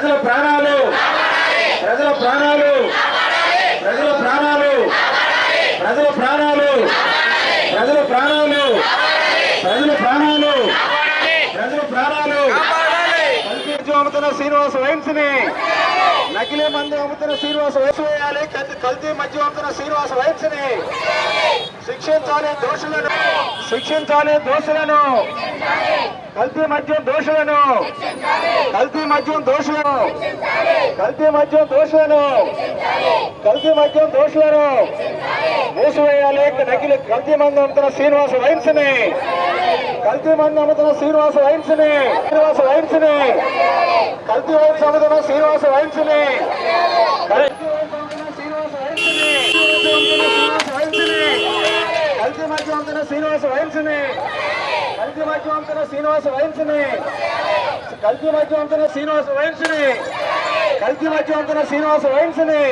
ప్రజల ప్రాణాలు ప్రజల ప్రాణాలు ప్రజల ప్రాణాలు ప్రజల ప్రాణాలు ప్రజల ప్రాణాలు ప్రజల ప్రాణాలు ప్రజల ప్రాణాలు అమ్ముతున్న శ్రీనివాస వైన్స్ ని నకిలీ మందు అమ్ముతున్న శ్రీనివాస వైన్స్ వేయాలి. కల్తీ మద్యం అమ్ముతున్న శ్రీనివాస వైన్స్ ని శిక్షించాలి. దోషులను శిక్షించాలి. దోషులను కల్తీ మద్యం దోషులను కల్తీ మద్యం దోషులను కల్తీ మద్యం దోషులను కల్తీ మద్యం దోషులను మూసివేయాలి. నకిలీ కల్తీ మందు అమ్ముతున్న శ్రీనివాస వైన్స్ ని కల్తీ మందు అమ్ముతున్న శ్రీనివాస వైన్స్ ని శ్రీనివాస వైన్స్ ని కల్తీ వైన్స్ అమ్ముతున్న శ్రీనివాస వైన్స్ ని కల్తీ మద్యం అమ్ముతున్న శ్రీనివాస వైన్స్ ని కల్తీ మద్యం అమ్ముతున్న శ్రీనివాస వైన్స్ ని కల్తీ మద్యం అమ్ముతున్న శ్రీనివాస వైన్స్ ని కల్తీ మద్యం అమ్ముతున్న శ్రీనివాస వైన్స్ ని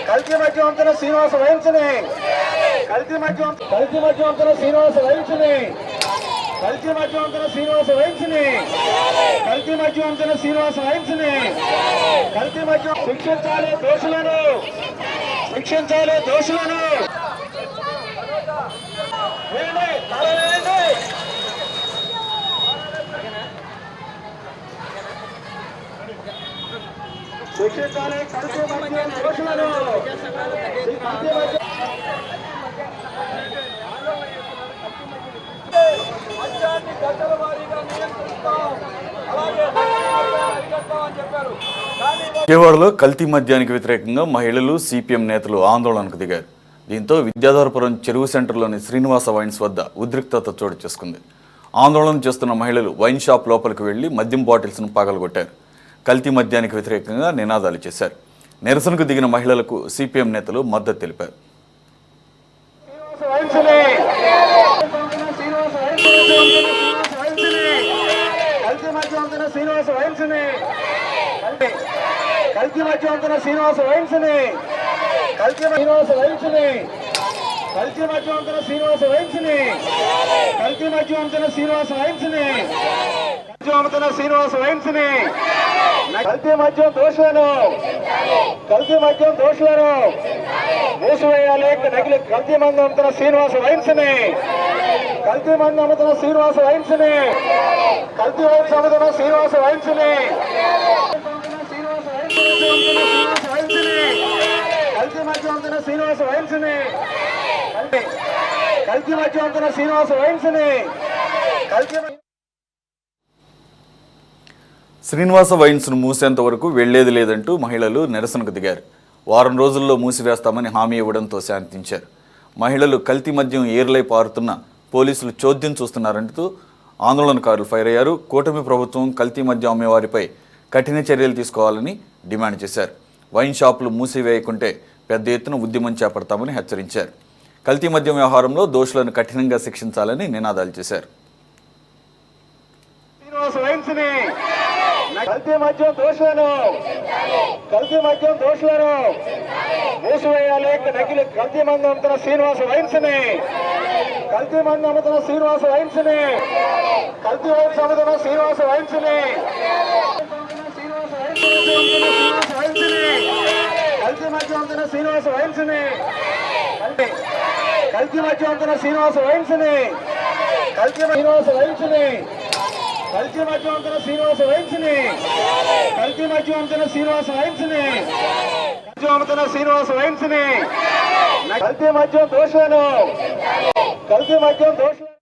కల్తీ మద్యం అమ్ముతున్న శ్రీనివాస వైన్స్ ని కల్తీ మద్యం అమ్ముతున్న శ్రీనివాస వైన్స్ ని కల్తీ మద్యం అమ్ముతున్న శ్రీనివాస వైన్స్ ని కల్తీ మద్యం అమ్ముతున్న శ్రీనివాస వైన్స్ ని కల్తీ మద్యం శిక్షించాలి. దోషులను శిక్షించాలి. దోషులను శిక్షించాలి. కల్తీ మద్యం దోషులను విజయవాడలో కల్తీ మద్యానికి వ్యతిరేకంగా మహిళలు సిపిఎం నేతలు ఆందోళనకు దిగారు. దీంతో విద్యాధరపురం చెరువు సెంటర్లోని శ్రీనివాస వైన్స్ వద్ద ఉద్రిక్తత చోటు చేసుకుంది. ఆందోళన చేస్తున్న మహిళలు వైన్ షాప్ లోపలికి వెళ్లి మద్యం బాటిల్స్ను పగలగొట్టారు. కల్తీ మద్యానికి వ్యతిరేకంగా నినాదాలు చేశారు. నిరసనకు దిగిన మహిళలకు సిపిఎం నేతలు మద్దతు తెలిపారు. కల్తీ మద్యం అమ్ముతున్న శ్రీనివాస వైన్స్ ని కల్తీ మద్యం అమ్ముతున్న శ్రీనివాస వైన్స్ ని కల్తీ శ్రీనివాస వైన్స్ ని కల్తీ మద్యం అమ్ముతున్న శ్రీనివాస వైన్స్ ని కల్తీ మద్యం అమ్ముతున్న శ్రీనివాస వైన్స్ ని మద్యం అమ్ముతున్న శ్రీనివాస వైన్స్ ని కల్తీ మద్యం దోషులను కల్తీ మద్యం దోషులను మూసివేయాలి. నకిలీ కల్తీ మందు అమ్ముతున్న శ్రీనివాస వైన్స్ ని కల్తీ మందు అమ్ముతున్న శ్రీనివాస వైన్స్ ని కల్తీ వైన్స్ అమ్ముతున్న శ్రీనివాస వైన్స్ ని కల్తీ మద్యం అమ్ముతున్న శ్రీనివాస వైన్స్ ని కల్తీ మద్యం అమ్ముతున్న శ్రీనివాస వైన్స్ ని శ్రీనివాస వైన్స్ను మూసేంత వరకు వెళ్లేది లేదంటూ మహిళలు నిరసనకు దిగారు. వారం రోజుల్లో మూసివేస్తామని హామీ ఇవ్వడంతో శాంతించారు. మహిళలు కల్తీ మద్యం ఏర్లై పారుతున్న పోలీసులు చోద్యం చూస్తున్నారంటూ ఆందోళనకారులు ఫైర్ అయ్యారు. కూటమి ప్రభుత్వం కల్తీ మద్యం అమ్మేవారిపై కఠిన చర్యలు తీసుకోవాలని డిమాండ్ చేశారు. వైన్ షాపులు మూసివేయకుంటే పెద్ద ఎత్తున ఉద్యమం చేపడతామని హెచ్చరించారు. కల్తీ మద్యం వ్యవహారంలో దోషులను కఠినంగా శిక్షించాలని నినాదాలు చేశారు. కల్తీ మద్యం దోషులను కల్తీ మద్యం దోషులను మూసివేయాలి. నకిలీ కల్తీ మందు అమ్ముతున్న శ్రీనివాస వైన్స్ ని కల్తీ మందు అమ్ముతున్న శ్రీనివాస వైన్స్ ని కల్తీ వైన్స్ అమ్ముతున్న శ్రీనివాస వైన్స్ ని కల్తీ మద్యం అమ్ముతున్న శ్రీనివాస వైన్స్ ని కల్తీ మద్యం అమ్ముతున్న శ్రీనివాస వైన్స్ ని కల్తీ శ్రీనివాస వైన్స్ ని కల్తీ మద్యం అమ్ముతున్న శ్రీనివాస వైన్స్ ని కల్తీ మద్యం అమ్ముతున్న శ్రీనివాస వైన్స్ ని మద్యం అమ్ముతున్న శ్రీనివాస వైన్స్ ని కల్తీ మద్యం దోషులను కల్తీ మద్యం దోషులను